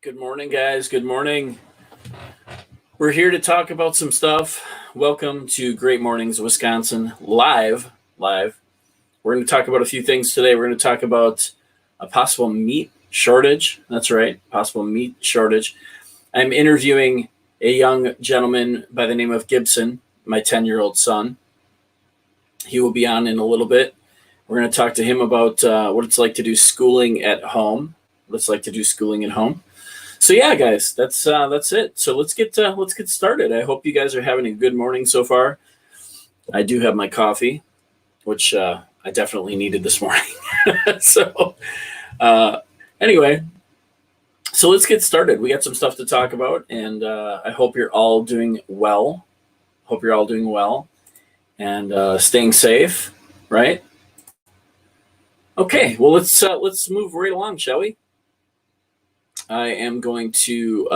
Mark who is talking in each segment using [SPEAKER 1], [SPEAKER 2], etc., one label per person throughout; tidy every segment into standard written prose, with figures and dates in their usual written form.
[SPEAKER 1] Good morning, guys. Good morning. We're here to talk about some stuff. Welcome to Great Mornings, Wisconsin, live. We're going to talk about a few things today. We're going to talk about a possible meat shortage. That's right, possible meat shortage. I'm interviewing a young gentleman by the name of Gibson, my 10-year-old son. He will be on in a little bit. We're going to talk to him about what it's like to do schooling at home. So yeah, guys, that's it. So let's get started. I hope you guys are having a good morning so far. I do have my coffee, which I definitely needed this morning. So anyway, so let's get started. We got some stuff to talk about, and I hope you're all doing well. And staying safe, right? Okay, well let's move right along, shall we? I am going to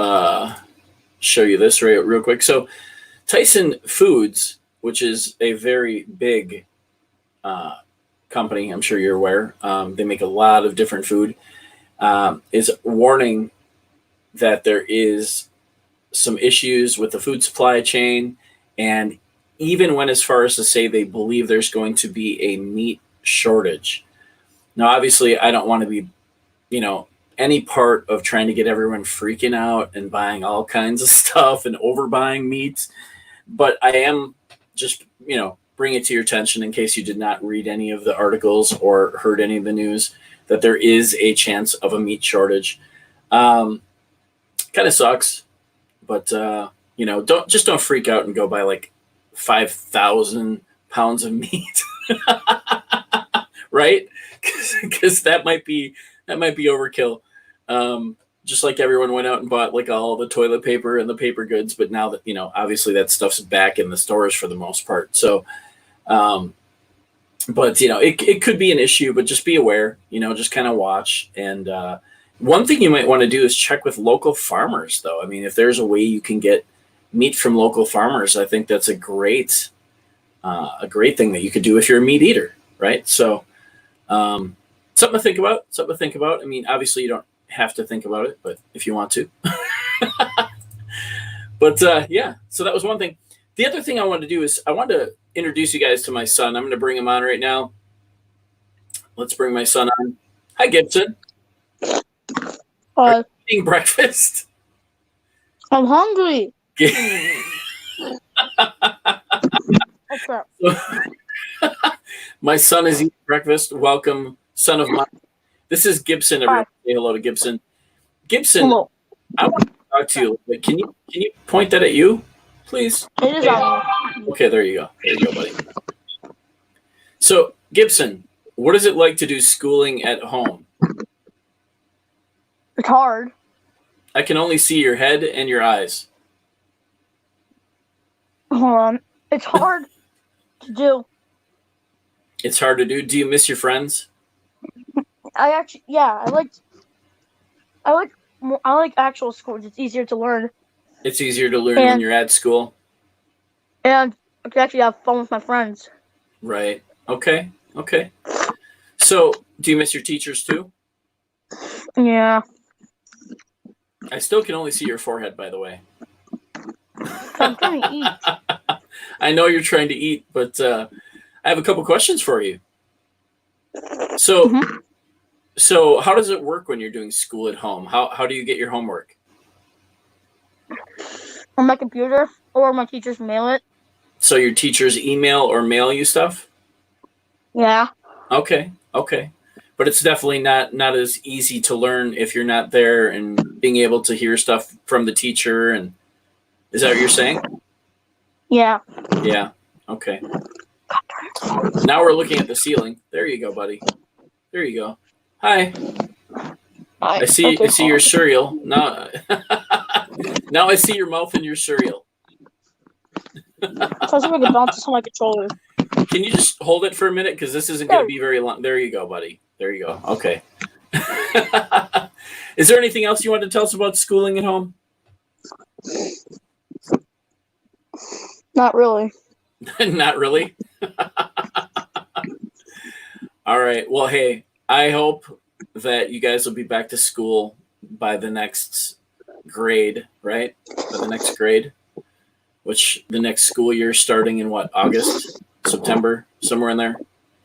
[SPEAKER 1] show you this real quick. So Tyson Foods, which is a very big company, I'm sure you're aware, they make a lot of different food, is warning that there is some issues with the food supply chain, and even went as far as to say they believe there's going to be a meat shortage. Now, obviously, I don't want to be, any part of trying to get everyone freaking out and buying all kinds of stuff and overbuying meat. But I am just, bring it to your attention in case you did not read any of the articles or heard any of the news that there is a chance of a meat shortage. Kind of sucks, but don't freak out and go buy like 5,000 pounds of meat, right? Because that might be overkill. Just like everyone went out and bought like all the toilet paper and the paper goods, but now that, obviously that stuff's back in the stores for the most part. So, but it could be an issue, but just be aware, just kind of watch. And, one thing you might want to do is check with local farmers though. I mean, if there's a way you can get meat from local farmers, I think that's a great thing that you could do if you're a meat eater. Right. So, something to think about. I mean, obviously you don't have to think about it, but if you want to. But yeah, so that was one thing. The other thing I wanted to do is I wanted to introduce you guys to my son. I'm going to bring him on right now. Let's bring my son on. Hi, Gibson. Are you eating breakfast?
[SPEAKER 2] I'm hungry.
[SPEAKER 1] My son is eating breakfast. Welcome, son of mine. This is Gibson. Everyone say hello to Gibson. Gibson, hello. I want to talk to you. But can you point that at you, please?
[SPEAKER 2] It is on.
[SPEAKER 1] Okay, there you go, buddy. So, Gibson, what is it like to do schooling at home?
[SPEAKER 2] It's hard.
[SPEAKER 1] I can only see your head and your eyes.
[SPEAKER 2] Hold on. It's hard to do.
[SPEAKER 1] It's hard to do. Do you miss your friends?
[SPEAKER 2] I like actual school. It's easier to learn.
[SPEAKER 1] It's easier to learn when you're at school.
[SPEAKER 2] And I can actually have fun with my friends.
[SPEAKER 1] Right. Okay. So, do you miss your teachers too?
[SPEAKER 2] Yeah.
[SPEAKER 1] I still can only see your forehead, by the way.
[SPEAKER 2] I'm trying to eat.
[SPEAKER 1] I know you're trying to eat, but I have a couple questions for you. So, So how does it work when you're doing school at home? How do you get your homework?
[SPEAKER 2] On my computer, or my teachers mail it.
[SPEAKER 1] So your teachers email or mail you stuff?
[SPEAKER 2] Yeah.
[SPEAKER 1] Okay. But it's definitely not as easy to learn if you're not there and being able to hear stuff from the teacher. And is that what you're saying?
[SPEAKER 2] Yeah.
[SPEAKER 1] Yeah. Okay. Now we're looking at the ceiling. There you go, buddy. There you go. Hi. I see your cereal. Now I see your mouth in your cereal.
[SPEAKER 2] Sounds like it bounces on my controller.
[SPEAKER 1] Can you just hold it for a minute? Because this isn't going to be very long. There you go, buddy. There you go. Okay. Is there anything else you want to tell us about schooling at home?
[SPEAKER 2] Not really.
[SPEAKER 1] Not really? All right. Well, hey, I hope that you guys will be back to school by the next grade, right? By the next grade, which the next school year starting in what, August, September, somewhere in there.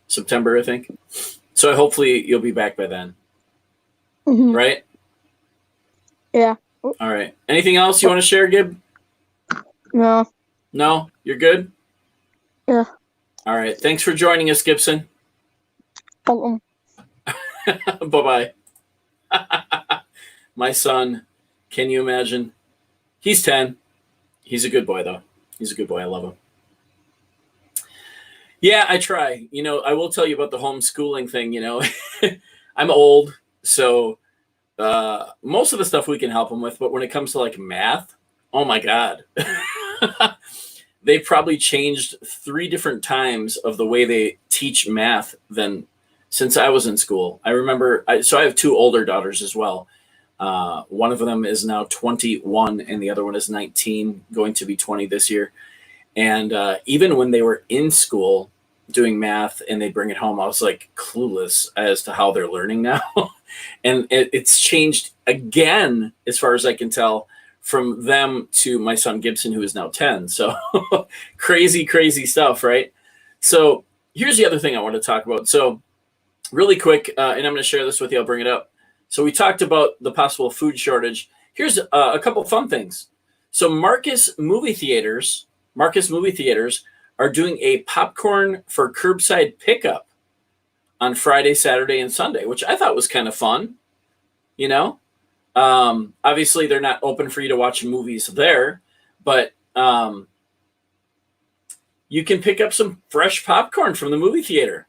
[SPEAKER 1] September, I think. So hopefully you'll be back by then,
[SPEAKER 2] Mhm.
[SPEAKER 1] right?
[SPEAKER 2] Yeah.
[SPEAKER 1] All right. Anything else you want to share, Gib?
[SPEAKER 2] No.
[SPEAKER 1] No? You're good?
[SPEAKER 2] Yeah.
[SPEAKER 1] All right. Thanks for joining us, Gibson. Bye-bye. My son, can you imagine? He's 10. He's a good boy, though. He's a good boy. I love him. Yeah, I try. I will tell you about the homeschooling thing. I'm old, so most of the stuff we can help them with, but when it comes to like math, oh my God. They probably changed 3 different times of the way they teach math than since I was in school. I remember, so I have 2 older daughters as well. One of them is now 21 and the other one is 19, going to be 20 this year. And even when they were in school doing math and they bring it home, I was like clueless as to how they're learning now. And it's changed again, as far as I can tell, from them to my son Gibson, who is now 10. So crazy, crazy stuff, right? So here's the other thing I want to talk about. So really quick, and I'm going to share this with you. I'll bring it up. So we talked about the possible food shortage. Here's a couple fun things. So Marcus movie theaters are doing a popcorn for curbside pickup on Friday, Saturday, and Sunday, which I thought was kind of fun. Obviously they're not open for you to watch movies there, but you can pick up some fresh popcorn from the movie theater.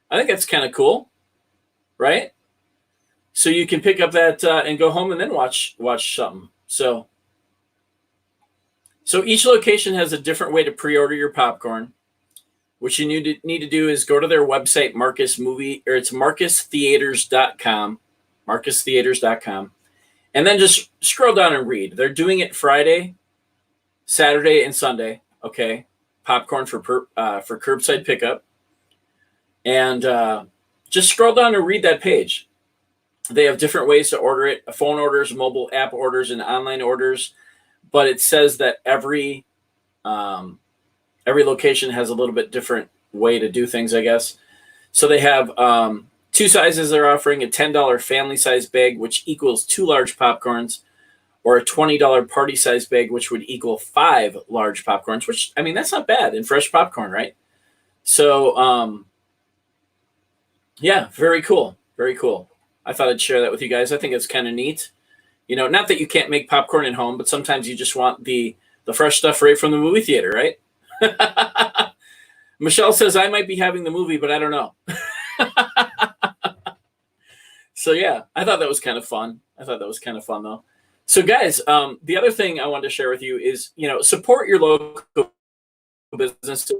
[SPEAKER 1] I think that's kind of cool, right? So you can pick up that and go home and then watch something. So each location has a different way to pre-order your popcorn. What you need to do is go to their website, it's marcustheaters.com, marcustheaters.com, and then just scroll down and read. They're doing it Friday, Saturday, and Sunday. Okay, popcorn for curbside pickup, and just scroll down and read that page. They have different ways to order it: phone orders, mobile app orders, and online orders. But it says that every location has a little bit different way to do things, I guess. So they have 2 sizes they're offering: a $10 family size bag, which equals 2 large popcorns, or a $20 party size bag, which would equal 5 large popcorns, which, I mean, that's not bad in fresh popcorn, right? So, yeah, very cool. Very cool. I thought I'd share that with you guys. I think it's kind of neat. Not that you can't make popcorn at home, but sometimes you just want the fresh stuff right from the movie theater, right? Michelle says I might be having the movie, but I don't know. So yeah, I thought that was kind of fun. Though. So guys, the other thing I wanted to share with you is, support your local businesses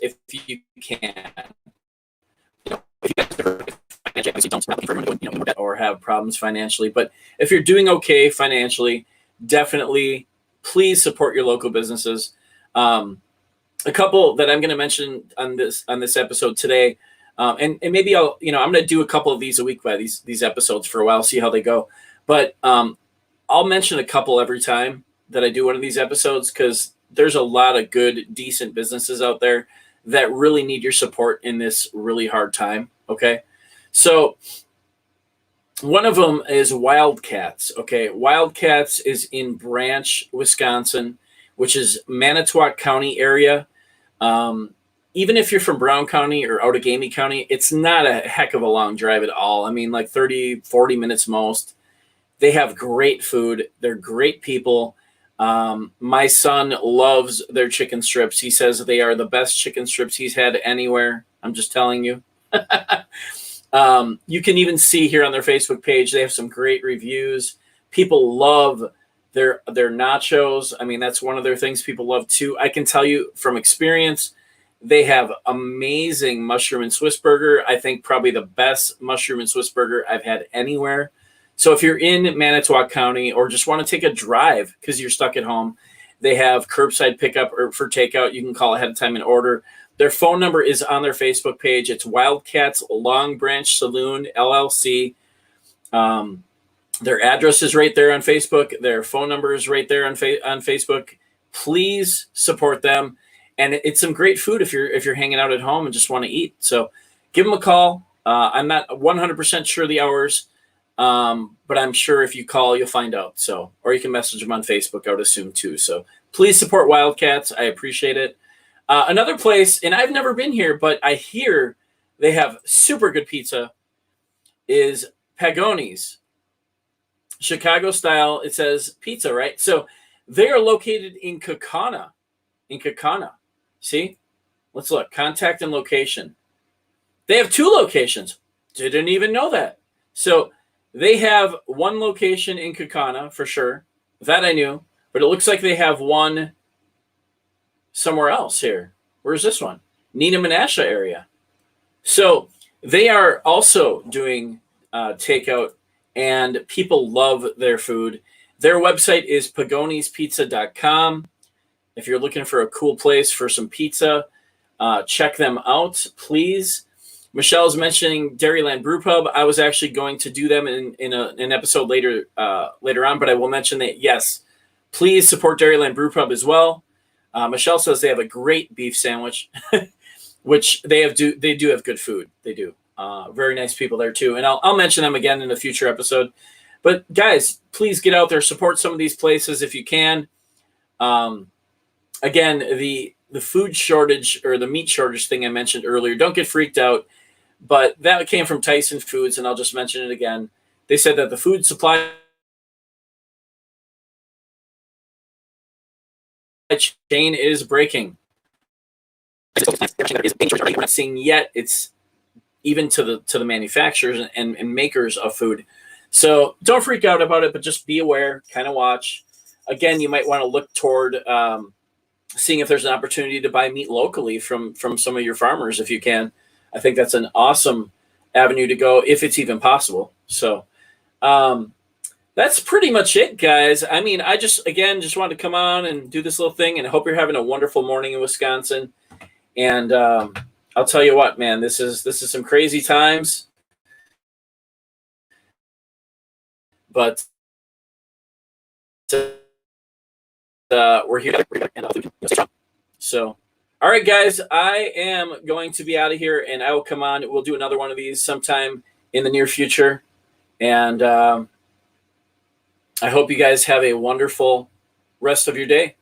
[SPEAKER 1] if you can. If you guys are financially don't looking for everyone to go, or have problems financially, but if you're doing okay financially, definitely please support your local businesses. A couple that I'm going to mention on this episode today, and maybe I'm going to do a couple of these a week by these episodes for a while, see how they go. But I'll mention a couple every time that I do one of these episodes, because there's a lot of good, decent businesses out there that really need your support in this really hard time. Okay, so one of them is Wildcats. Okay, Wildcats is in Branch, Wisconsin, which is Manitowoc County area. Even if you're from Brown County or Outagamie County, it's not a heck of a long drive at all. I mean, like 30, 40 minutes most. They have great food. They're great people. My son loves their chicken strips. He says they are the best chicken strips he's had anywhere. I'm just telling you. You can even see here on their Facebook page, they have some great reviews. People love their nachos. I mean, that's one of their things people love too. I can tell you from experience, they have amazing mushroom and Swiss burger. I think probably the best mushroom and Swiss burger I've had anywhere. So if you're in Manitowoc County or just want to take a drive because you're stuck at home, they have curbside pickup or for takeout. You can call ahead of time and order. Their phone number is on their Facebook page. It's Wildcats Long Branch Saloon, LLC. Their address is right there on Facebook. Their phone number is right there on Facebook. Please support them, and it's some great food if you're hanging out at home and just want to eat. So give them a call. I'm not 100% sure the hours, but I'm sure if you call, you'll find out. So, or you can message them on Facebook, I would assume too. So please support Wildcats. I appreciate it. Another place, and I've never been here, but I hear they have super good pizza, is Pagoni's. Chicago style, it says pizza, right? So they are located in Kaukauna. See? Let's look. Contact and location. They have 2 locations. Didn't even know that. So they have one location in Kaukauna for sure. That I knew. But it looks like they have one somewhere else here. Where's this one? Neenah Menasha area. So they are also doing takeout, and people love their food. Their website is pagonispizza.com. If you're looking for a cool place for some pizza, check them out, please. Michelle's mentioning Dairyland Brew Pub. I was actually going to do them in an episode later on, but I will mention that, yes, please support Dairyland Brew Pub as well. Michelle says they have a great beef sandwich, which they do have good food. They do. Very nice people there too. And I'll mention them again in a future episode. But guys, please get out there, support some of these places if you can. Again, the food shortage or the meat shortage thing I mentioned earlier, don't get freaked out. But that came from Tyson Foods, and I'll just mention it again. They said that the food supply chain is breaking. We're not seeing yet. It's even to the manufacturers and makers of food. So don't freak out about it, but just be aware, kind of watch. Again, you might want to look toward seeing if there's an opportunity to buy meat locally from some of your farmers if you can. I think that's an awesome avenue to go if it's even possible. So that's pretty much it, guys. I mean, I just wanted to come on and do this little thing, and I hope you're having a wonderful morning in Wisconsin. And I'll tell you what, man, this is some crazy times, but we're here. So, all right, guys, I am going to be out of here, and I will come on. We'll do another one of these sometime in the near future, and I hope you guys have a wonderful rest of your day.